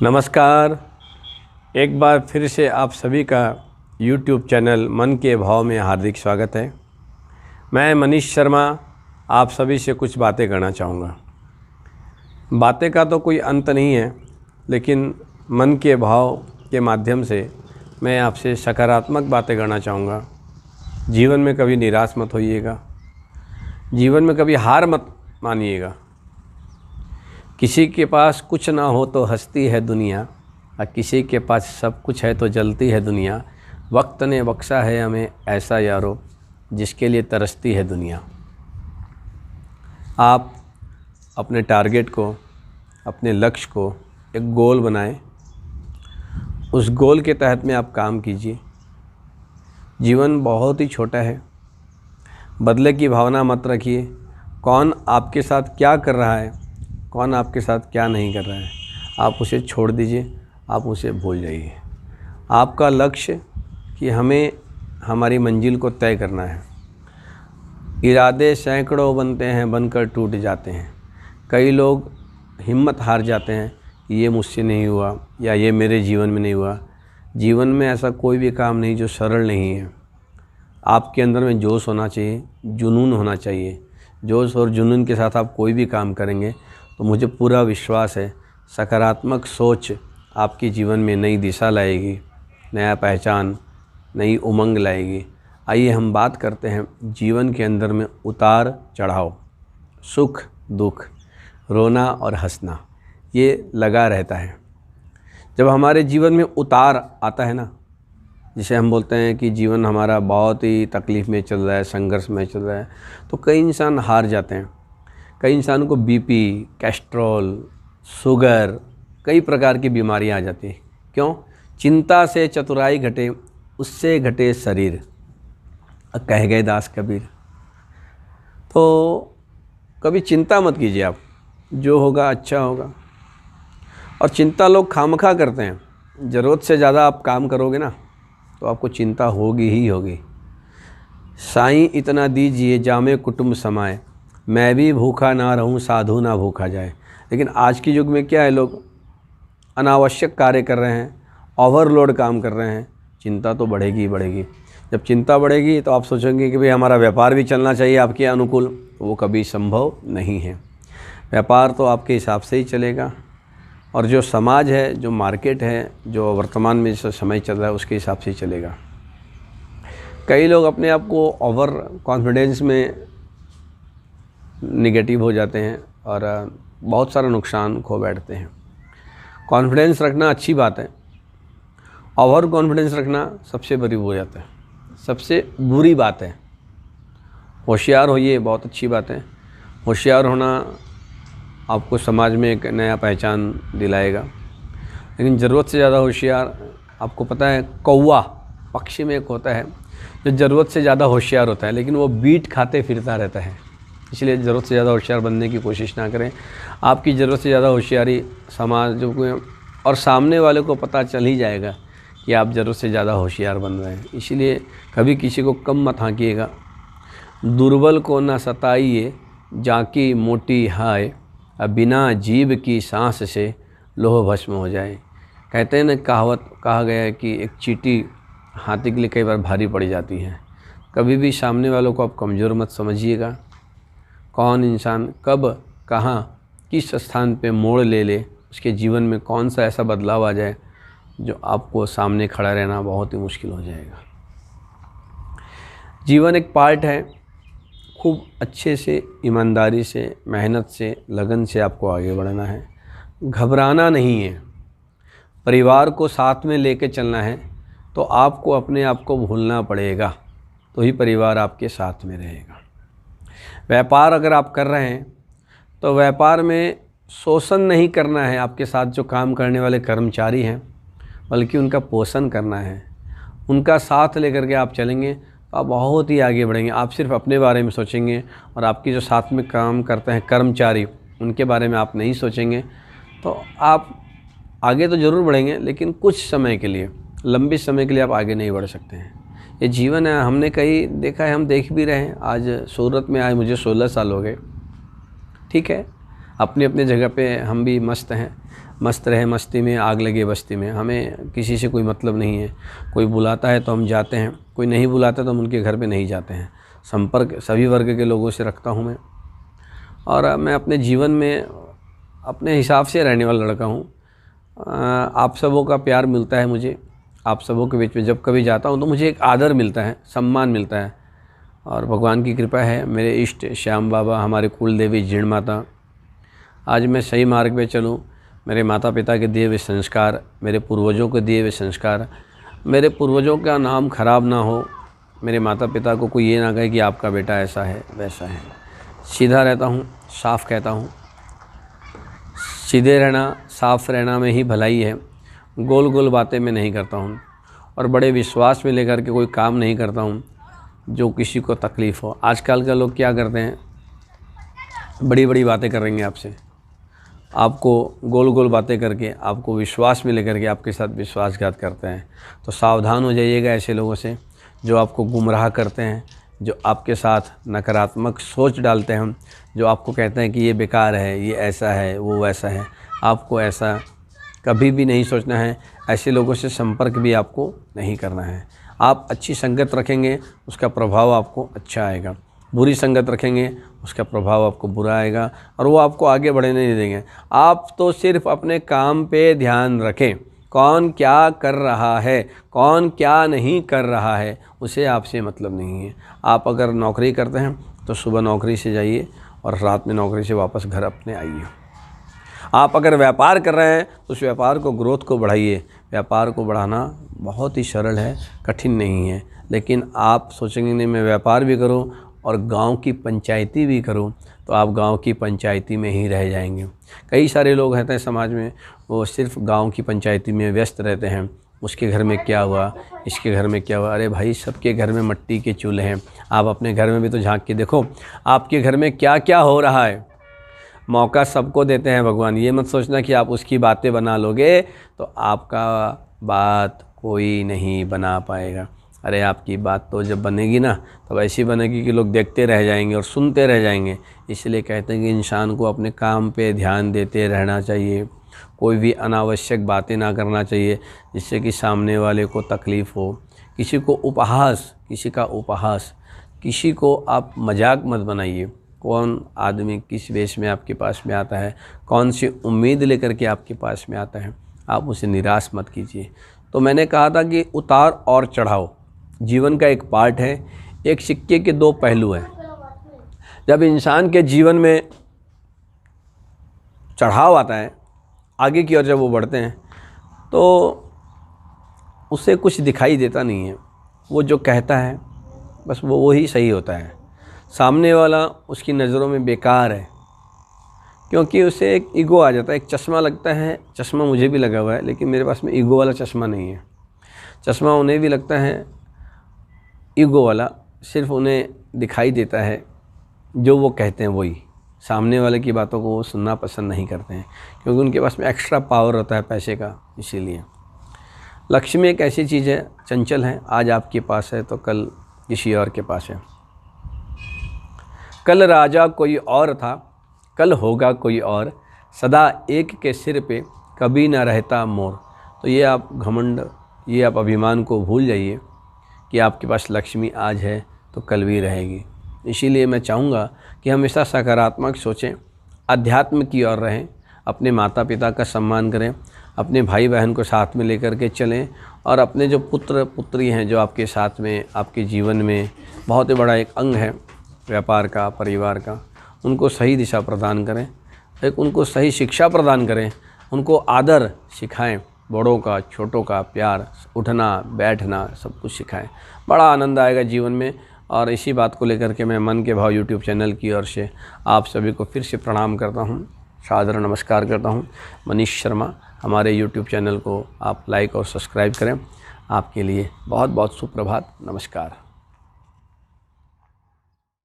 नमस्कार। एक बार फिर से आप सभी का YouTube चैनल मन के भाव में हार्दिक स्वागत है। मैं मनीष शर्मा आप सभी से कुछ बातें करना चाहूँगा। बातें का तो कोई अंत नहीं है, लेकिन मन के भाव के माध्यम से मैं आपसे सकारात्मक बातें करना चाहूँगा। जीवन में कभी निराश मत होइएगा, जीवन में कभी हार मत मानिएगा। किसी के पास कुछ ना हो तो हंसती है दुनिया, और किसी के पास सब कुछ है तो जलती है दुनिया। वक्त ने बख्शा है हमें ऐसा यारो, जिसके लिए तरसती है दुनिया। आप अपने टारगेट को, अपने लक्ष्य को एक गोल बनाएं। उस गोल के तहत में आप काम कीजिए। जीवन बहुत ही छोटा है, बदले की भावना मत रखिए। कौन आपके साथ क्या कर रहा है, कौन आपके साथ क्या नहीं कर रहा है, आप उसे छोड़ दीजिए, आप उसे भूल जाइए। आपका लक्ष्य कि हमें हमारी मंजिल को तय करना है। इरादे सैकड़ों बनते हैं, बनकर टूट जाते हैं। कई लोग हिम्मत हार जाते हैं कि ये मुझसे नहीं हुआ या ये मेरे जीवन में नहीं हुआ। जीवन में ऐसा कोई भी काम नहीं जो सरल नहीं है। आपके अंदर में जोश होना चाहिए, जुनून होना चाहिए। जोश और जुनून के साथ आप कोई भी काम करेंगे तो मुझे पूरा विश्वास है सकारात्मक सोच आपके जीवन में नई दिशा लाएगी, नया पहचान, नई उमंग लाएगी। आइए हम बात करते हैं जीवन के अंदर में उतार चढ़ाव, सुख दुख, रोना और हंसना, ये लगा रहता है। जब हमारे जीवन में उतार आता है ना, जिसे हम बोलते हैं कि जीवन हमारा बहुत ही तकलीफ़ में चल रहा है, संघर्ष में चल रहा है, तो कई इंसान हार जाते हैं। कई इंसानों को बीपी, कोलेस्ट्रॉल, शुगर, कई प्रकार की बीमारियां आ जाती हैं। क्यों? चिंता से चतुराई घटे, उससे घटे शरीर, कह गए दास कबीर। तो कभी चिंता मत कीजिए आप, जो होगा अच्छा होगा। और चिंता लोग खामखा करते हैं। ज़रूरत से ज़्यादा आप काम करोगे ना तो आपको चिंता होगी ही होगी। साईं इतना दीजिए जामे कुटुंब समाए, मैं भी भूखा ना रहूं साधु ना भूखा जाए। लेकिन आज के युग में क्या है, लोग अनावश्यक कार्य कर रहे हैं, ओवरलोड काम कर रहे हैं। चिंता तो बढ़ेगी ही बढ़ेगी। जब चिंता बढ़ेगी तो आप सोचेंगे कि भाई हमारा व्यापार भी चलना चाहिए आपके अनुकूल, तो वो कभी संभव नहीं है। व्यापार तो आपके हिसाब से ही चलेगा, और जो समाज है, जो मार्केट है, जो वर्तमान में जो समय चल रहा है, उसके हिसाब से ही चलेगा। कई लोग अपने आप को ओवर कॉन्फिडेंस में निगेटिव हो जाते हैं और बहुत सारा नुकसान खो बैठते हैं। कॉन्फिडेंस रखना अच्छी बात है, ओवर कॉन्फिडेंस रखना सबसे बड़ी हो जाता है, सबसे बुरी बात है। होशियार होइए, बहुत अच्छी बात है। होशियार होना आपको समाज में एक नया पहचान दिलाएगा। लेकिन ज़रूरत से ज़्यादा होशियार, आपको पता है कौवा पक्षी में एक होता है जो ज़रूरत से ज़्यादा होशियार होता है, लेकिन वो बीट खाते फिरता रहता है। इसलिए ज़रूरत से ज़्यादा होशियार बनने की कोशिश ना करें। आपकी ज़रूरत से ज़्यादा होशियारी समाज को और सामने वाले को पता चल ही जाएगा कि आप ज़रूरत से ज़्यादा होशियार बन रहे हैं। इसलिए कभी किसी को कम मत हाँकिएगा। दुर्बल को न सताइए, जाकी मोटी हाय, अब बिना जीभ की सांस से लोह भस्म हो जाए। कहते हैं ना, कहावत कहा गया है कि एक चींटी हाथी के लिए कई बार भारी पड़ जाती है। कभी भी सामने वालों को आप कमज़ोर मत समझिएगा। कौन इंसान कब कहाँ किस स्थान पे मोड़ ले ले, उसके जीवन में कौन सा ऐसा बदलाव आ जाए जो आपको सामने खड़ा रहना बहुत ही मुश्किल हो जाएगा। जीवन एक पार्ट है। खूब अच्छे से, ईमानदारी से, मेहनत से, लगन से आपको आगे बढ़ना है। घबराना नहीं है। परिवार को साथ में लेके चलना है, तो आपको अपने आप को भूलना पड़ेगा, तो ही परिवार आपके साथ में रहेगा। व्यापार अगर आप कर रहे हैं तो व्यापार में शोषण नहीं करना है। आपके साथ जो काम करने वाले कर्मचारी हैं, बल्कि उनका पोषण करना है। उनका साथ लेकर के आप चलेंगे तो आप बहुत ही आगे बढ़ेंगे। आप सिर्फ अपने बारे में सोचेंगे और आपके जो साथ में काम करते हैं कर्मचारी, उनके बारे में आप नहीं सोचेंगे, तो आप आगे तो ज़रूर बढ़ेंगे, लेकिन कुछ समय के लिए, लंबे समय के लिए आप आगे नहीं बढ़ सकते हैं। ये जीवन है। हमने कहीं देखा है, हम देख भी रहे हैं। आज सूरत में आए मुझे 16 साल हो गए। ठीक है, अपनी अपनी जगह पे हम भी मस्त हैं। मस्त रहे मस्ती में, आग लगे बस्ती में। हमें किसी से कोई मतलब नहीं है। कोई बुलाता है तो हम जाते हैं, कोई नहीं बुलाता तो हम उनके घर पे नहीं जाते हैं। संपर्क सभी वर्ग के लोगों से रखता हूँ मैं, और मैं अपने जीवन में अपने हिसाब से रहने वाला लड़का हूँ। आप सबों का प्यार मिलता है मुझे। आप सबों के बीच में जब कभी जाता हूँ तो मुझे एक आदर मिलता है, सम्मान मिलता है, और भगवान की कृपा है। मेरे इष्ट श्याम बाबा, हमारे कुल देवी जीण माता, आज मैं सही मार्ग पे चलूँ। मेरे माता पिता के दिए हुए संस्कार, मेरे पूर्वजों के दिए हुए संस्कार, मेरे पूर्वजों का नाम खराब ना हो। मेरे माता पिता को कोई ये ना कहे कि आपका बेटा ऐसा है वैसा है। सीधा रहता हूँ, साफ कहता हूँ। सीधे रहना, साफ रहना में ही भलाई है। गोल गोल बातें मैं नहीं करता हूँ, और बड़े विश्वास में लेकर के कोई काम नहीं करता हूँ जो किसी को तकलीफ़ हो। आजकल के लोग क्या करते हैं, बड़ी बड़ी बातें करेंगे आपसे, आपको गोल गोल बातें करके आपको विश्वास में लेकर के आपके साथ विश्वासघात करते हैं। तो सावधान हो जाइएगा ऐसे लोगों से जो आपको गुमराह करते हैं, जो आपके साथ नकारात्मक सोच डालते हैं, जो आपको कहते हैं कि ये बेकार है, ये ऐसा है, वो वैसा है। आपको ऐसा कभी भी नहीं सोचना है। ऐसे लोगों से संपर्क भी आपको नहीं करना है। आप अच्छी संगत रखेंगे, उसका प्रभाव आपको अच्छा आएगा। बुरी संगत रखेंगे, उसका प्रभाव आपको बुरा आएगा, और वो आपको आगे बढ़ने नहीं देंगे। आप तो सिर्फ अपने काम पे ध्यान रखें। कौन क्या कर रहा है, कौन क्या नहीं कर रहा है, उसे आपसे मतलब नहीं है। आप अगर नौकरी करते हैं तो सुबह नौकरी से जाइए और रात में नौकरी से वापस घर अपने आइए। आप अगर व्यापार कर रहे हैं तो उस व्यापार को, ग्रोथ को बढ़ाइए। व्यापार को बढ़ाना बहुत ही सरल है, कठिन नहीं है। लेकिन आप सोचेंगे नहीं मैं व्यापार भी करूं और गांव की पंचायती भी करूं, तो आप गांव की पंचायती में ही रह जाएंगे। कई सारे लोग रहते हैं समाज में, वो सिर्फ गांव की पंचायती में व्यस्त रहते हैं। उसके घर में क्या हुआ, इसके घर में क्या हुआ। अरे भाई, सबके घर में मिट्टी के चूल्हे हैं। आप अपने घर में भी तो झांक के देखो, आपके घर में क्या क्या हो रहा है। मौका सबको देते हैं भगवान। ये मत सोचना कि आप उसकी बातें बना लोगे तो आपका बात कोई नहीं बना पाएगा। अरे आपकी बात तो जब बनेगी ना, तब ऐसी बनेगी कि लोग देखते रह जाएंगे और सुनते रह जाएंगे। इसलिए कहते हैं कि इंसान को अपने काम पे ध्यान देते रहना चाहिए। कोई भी अनावश्यक बातें ना करना चाहिए जिससे कि सामने वाले को तकलीफ़ हो। किसी को उपहास, किसी का उपहास, किसी को आप मजाक मत बनाइए। कौन आदमी किस वेश में आपके पास में आता है, कौन सी उम्मीद लेकर के आपके पास में आता है, आप उसे निराश मत कीजिए। तो मैंने कहा था कि उतार और चढ़ाव जीवन का एक पार्ट है। एक सिक्के के दो पहलू हैं। जब इंसान के जीवन में चढ़ाव आता है, आगे की ओर जब वो बढ़ते हैं, तो उसे कुछ दिखाई देता नहीं है। वो जो कहता है बस वो ही सही होता है। सामने वाला उसकी नज़रों में बेकार है, क्योंकि उसे एक ईगो आ जाता है। एक चश्मा लगता है, चश्मा मुझे भी लगा हुआ है, लेकिन मेरे पास में ईगो वाला चश्मा नहीं है। चश्मा उन्हें भी लगता है ईगो वाला, सिर्फ उन्हें दिखाई देता है जो वो कहते हैं वही। सामने वाले की बातों को वो सुनना पसंद नहीं करते हैं, क्योंकि उनके पास में एक्स्ट्रा पावर होता है पैसे का। इसीलिए लक्ष्मी एक ऐसी चीज़ है, चंचल है। आज आपके पास है तो कल किसी और के पास है। कल राजा कोई और था, कल होगा कोई और, सदा एक के सिर पे कभी ना रहता मोर। तो ये आप घमंड, ये आप अभिमान को भूल जाइए कि आपके पास लक्ष्मी आज है तो कल भी रहेगी। इसीलिए मैं चाहूँगा कि हमेशा सकारात्मक सोचें, अध्यात्म की ओर रहें, अपने माता पिता का सम्मान करें, अपने भाई बहन को साथ में लेकर के चलें, और अपने जो पुत्र पुत्री हैं जो आपके साथ में, आपके जीवन में बहुत ही बड़ा एक अंग है व्यापार का, परिवार का, उनको सही दिशा प्रदान करें, एक उनको सही शिक्षा प्रदान करें, उनको आदर सिखाएं, बड़ों का, छोटों का प्यार, उठना बैठना सब कुछ सिखाएं। बड़ा आनंद आएगा जीवन में। और इसी बात को लेकर के मैं मन के भाव यूट्यूब चैनल की ओर से आप सभी को फिर से प्रणाम करता हूं, सादर नमस्कार करता हूं। मनीष शर्मा, हमारे यूट्यूब चैनल को आप लाइक और सब्सक्राइब करें। आपके लिए बहुत बहुत सुप्रभात, नमस्कार।